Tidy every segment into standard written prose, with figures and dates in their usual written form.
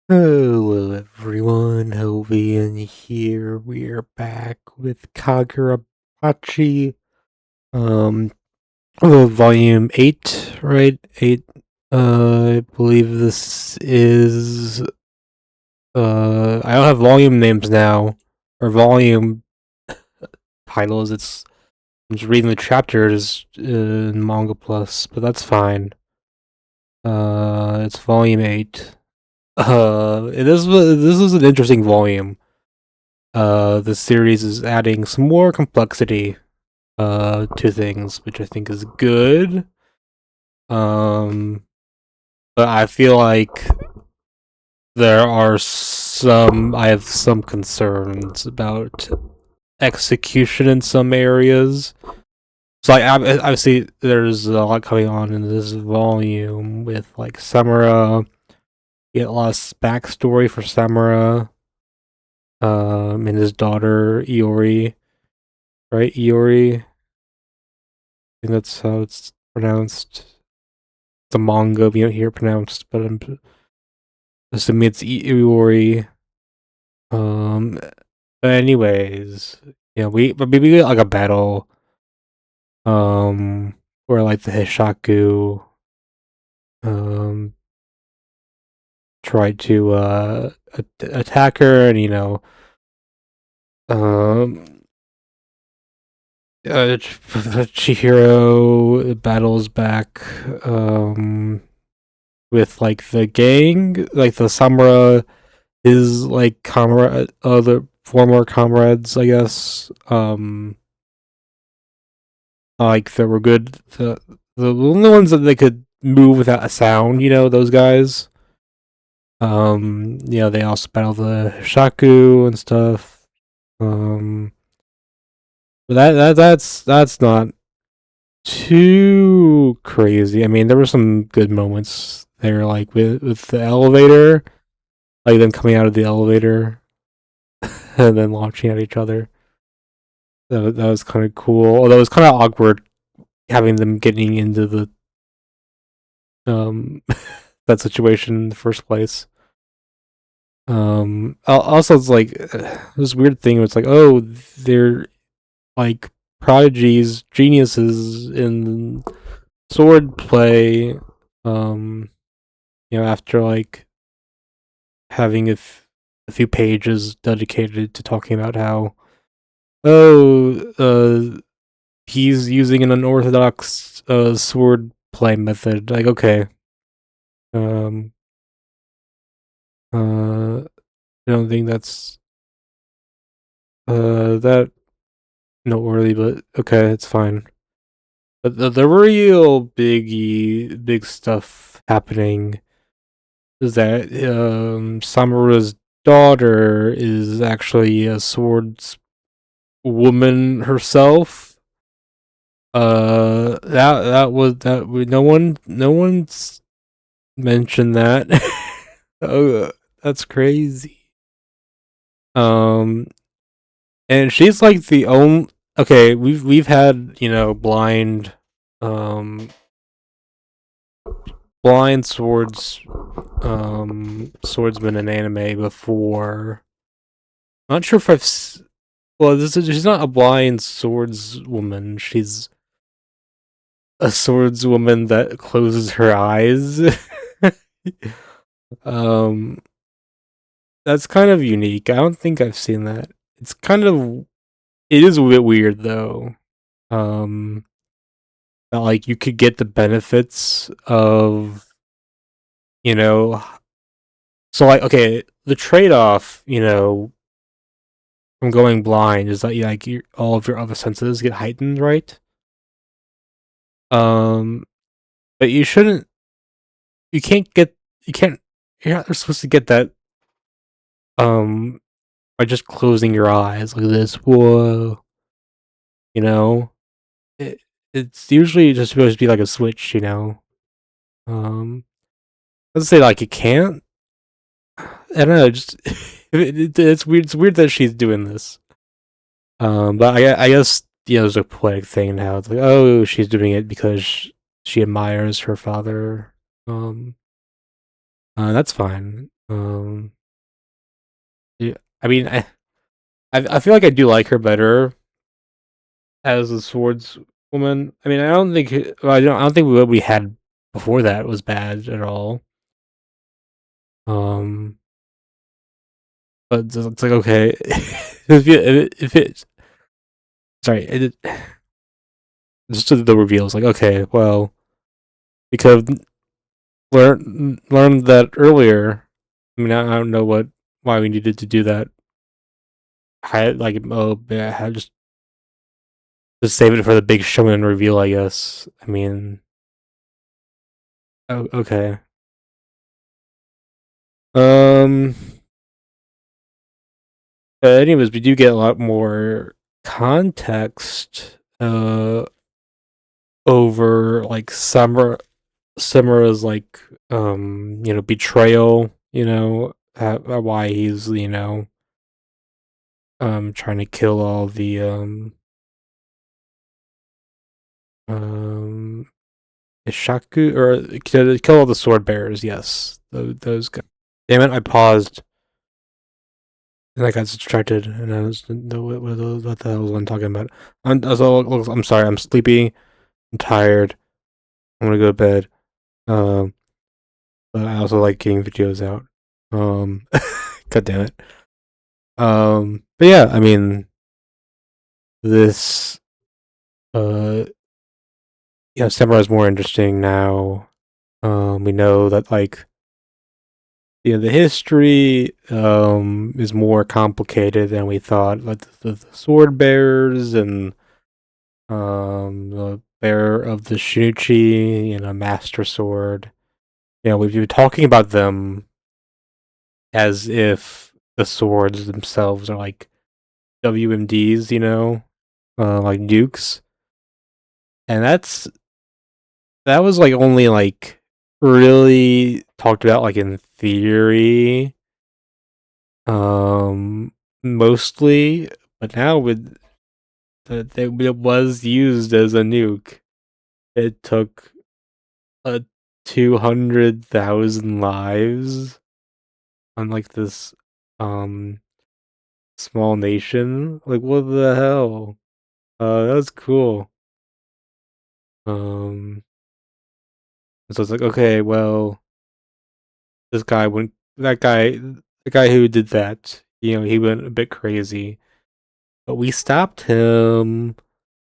Hello everyone, Helvian here. We are back with Kagurabachi. Um volume 8, right? 8. I believe this is I don't have volume names now. Or volume titles. I'm just reading the chapters in Manga Plus, but that's fine. It's volume 8. This is an interesting volume. The series is adding some more complexity to things, which I think is good. Um, but I feel like I have some concerns about execution in some areas. So, like, obviously, there's a lot coming on in this volume with like Samura. You get a lot of backstory for Samura, and his daughter Iori, right? Iori, think that's how it's pronounced. It's a manga, we don't hear it pronounced, but I'm assuming it's Iori. Um, but anyways, yeah, but maybe get like a battle, where like the Hishaku, um, tried to attack her, and um, Chihiro battles back, with like the gang, like the Samura, his like comrade, other former comrades, I guess. Like that were good. The only ones that they could move without a sound, those guys. They also battle the Shaku and stuff. Um, but that's not too crazy. I mean, there were some good moments there, like with the elevator, like them coming out of the elevator and then launching at each other. That was kind of cool. Although it was kind of awkward having them getting into the that situation in the first place. Also, it's like this weird thing. Where it's like, oh, they're like prodigies, geniuses in sword play. Um, after like having a few pages dedicated to talking about how, oh, he's using an unorthodox sword play method. Like, okay, um, I don't think that's that noteworthy, but okay, it's fine. But the real big stuff happening is that Samura's daughter is actually a swords woman herself. No one's mentioned that. Oh, that's crazy. Um, and she's like the only. Okay, we've had um, blind swordsman in anime before. Not sure if well, she's not a blind swordswoman. She's a swordswoman that closes her eyes. um, that's kind of unique. I don't think I've seen that. It is a bit weird though. Um, that like you could get the benefits of you know. So like, okay, the trade off, from going blind is that all of your other senses get heightened, right? Um, but you can't get, you can't, you're not supposed to get that, um, by just closing your eyes like this. Whoa, you know, it, it's usually just supposed to be like a switch. Um, let's say like you can't. I don't know. Just it's weird. It's weird that she's doing this. But I guess there's a poetic thing in how it's like, oh, she's doing it because she admires her father. Um, that's fine. Um, yeah, I mean, I feel like I do like her better as a swords woman. I mean, I don't think well, I don't think what we had before that was bad at all. Um, but it's like okay, if it sorry, just the reveals like okay, well, we could have learned that earlier. I mean, I don't know why we needed to do that. I like oh yeah, just save it for the big showman reveal, I guess. I mean, oh, okay. Um. Anyways, we do get a lot more context. Over like Samura's like betrayal. Why he's trying to kill all the um Ishaku or kill all the sword bearers. Yes, those guys. Damn it! I paused and I got distracted, and I was what the hell was I talking about? I'm sorry. I'm sleepy. I'm tired. I'm gonna go to bed. Um, but I also like getting videos out. Um, God damn it. But yeah, I mean this. Samurai is more interesting now. We know that like the history is more complicated than we thought. Like the sword bearers and the bearer of the Shinuchi, master sword. We've been talking about them as if the swords themselves are like WMDs, like dukes, and that was like only like really talked about like in theory, um, mostly, but now with it was used as a nuke. It took 200,000 lives on like this um small nation. Like what the hell? That's cool. Um, so it's like okay, well, this guy went that guy the guy who did that, he went a bit crazy. But we stopped him.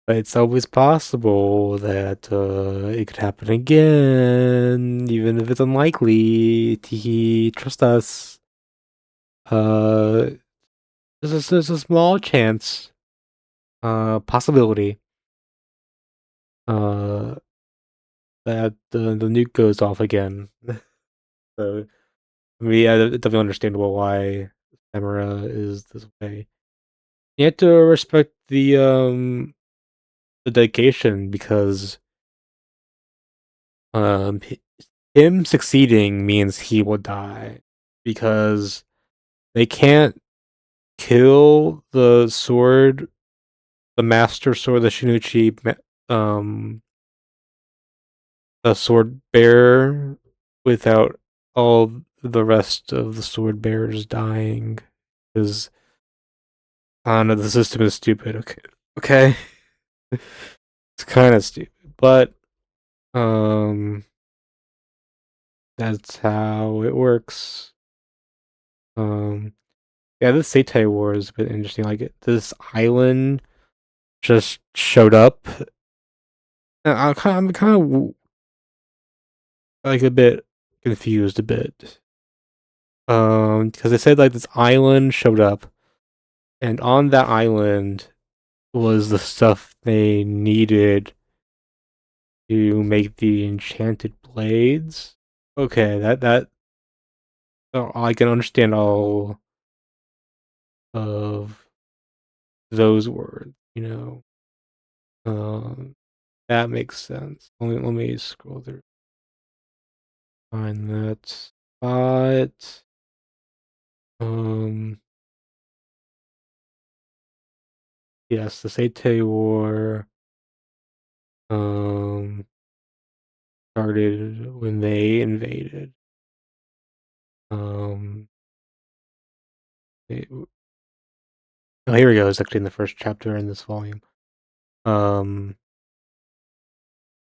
But it's always possible that it could happen again, even if it's unlikely. Tiki, trust us. Uh, there's a small chance, possibility, uh, that the nuke goes off again. So, I mean, yeah, it's definitely understandable why Samura is this way. You have to respect the dedication because him succeeding means he will die because they can't kill the master sword, the Shinuchi, the sword bearer, without all the rest of the sword bearers dying. Because I don't know, the system is stupid. Okay, it's kind of stupid, but um, that's how it works. Um, Yeah, this Seitai War is a bit interesting. Like this island just showed up. And I'm kind of like a bit confused a bit. Because they said like this island showed up, and on that island was the stuff they needed to make the enchanted blades. Okay, that I can understand all of those words. That makes sense. Let me scroll through. Find that spot. Um, yes, the Seitei War um started when they invaded. Um, oh, here we go. It's actually in the first chapter in this volume. Um,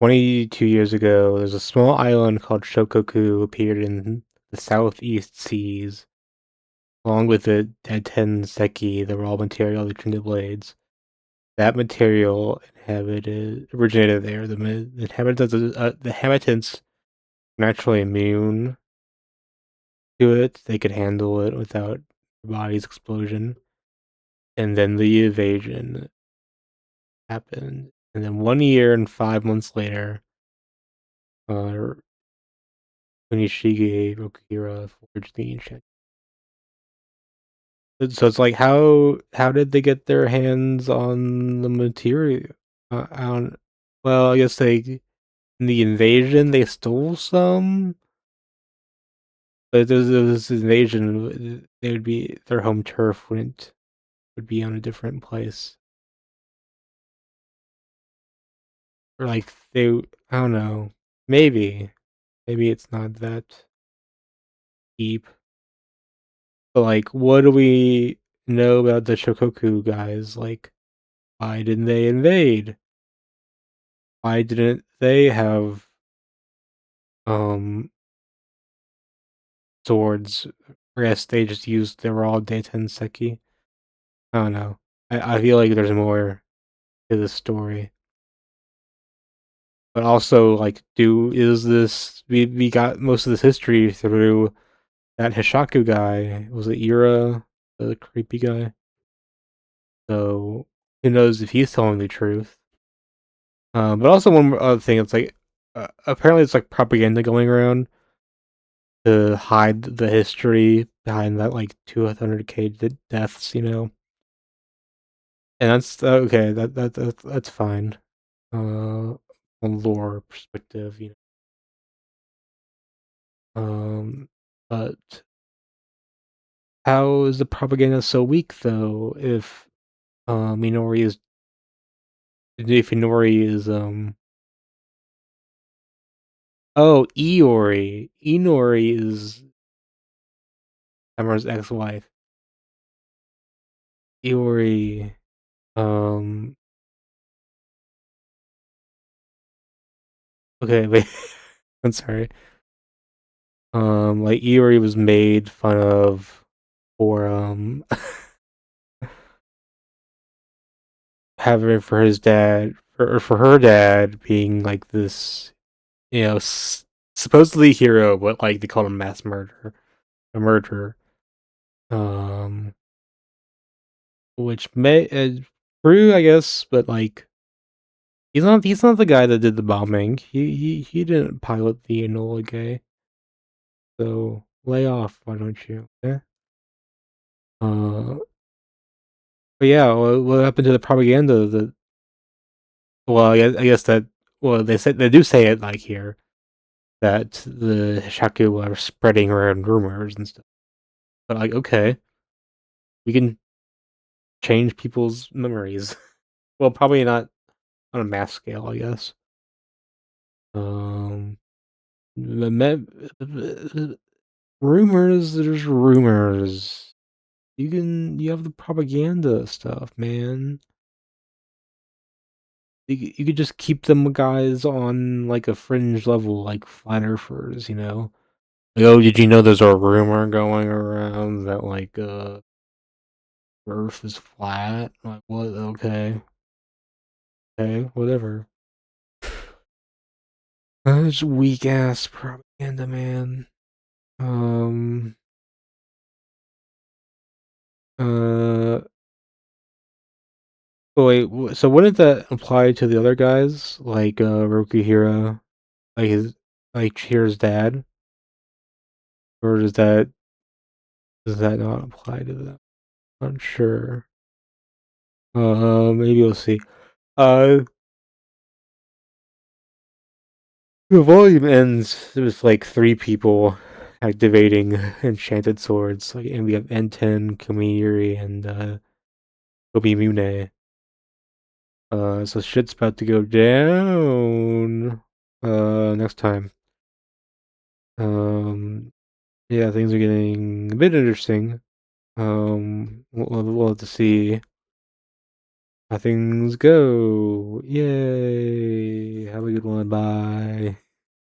22 years ago, there's a small island called Shokoku appeared in the southeast seas. Along with it, had 10 seki, the raw material of the trinity blades. That material originated there. The inhabitants were naturally immune to it. They could handle it without their body's explosion. And then the invasion happened. And then 1 year and 5 months later, uh, Kunishige Rokuhira forged the ancient. So it's like, how did they get their hands on the material? I don't. Well, I guess they in the invasion they stole some, but if there was this invasion, they would be their home turf would be on a different place, or like I don't know, maybe it's not that deep, but like, what do we know about the Shokoku guys? Like, why didn't they invade? Why didn't they have um swords? I guess they just used their raw Daitenseki. I don't know. I feel like there's more to the story. But also, like, we got most of this history through that Hishaku guy. Was it Ira, the creepy guy? So who knows if he's telling the truth? But also one other thing, it's like apparently it's like propaganda going around to hide the history behind that like 200k deaths, and that's okay. That's fine. From lore perspective, but how is the propaganda so weak though? Minori is if Minori is oh, Inori is Tamara's ex-wife. Iori, um, okay, wait, I'm sorry. Like Iori was made fun of for having for his dad for her dad being like this, supposedly hero, but like they call him a murderer. Um, which may true, I guess, but like he's not the guy that did the bombing. He didn't pilot the Enola Gay. So lay off, why don't you? Yeah. But yeah, what happened to the propaganda that? Well, I guess that. Well, they do say it like here that the Shaku are spreading around rumors and stuff. But like, okay, we can change people's memories. Well, probably not on a mass scale, I guess. Um, rumors. There's rumors. You have the propaganda stuff, man. You could just keep them guys on like a fringe level, like flat earthers, Like, oh, did you know there's a rumor going around that like Earth is flat? Like, what? Okay, okay, whatever. That's weak ass propaganda, man. Um. Uh. Oh, wait. So wouldn't that apply to the other guys, like Rokuhira, like like Chihira's dad, or does that not apply to them? Not sure. Maybe we'll see. Uh, the volume ends with like three people activating enchanted swords. Like, and we have N10, Kamiyuri, and Kobimune. So shit's about to go down. Next time. Um, Yeah, things are getting a bit interesting. We'll have to see how things go. Yay! Have a good one. Bye.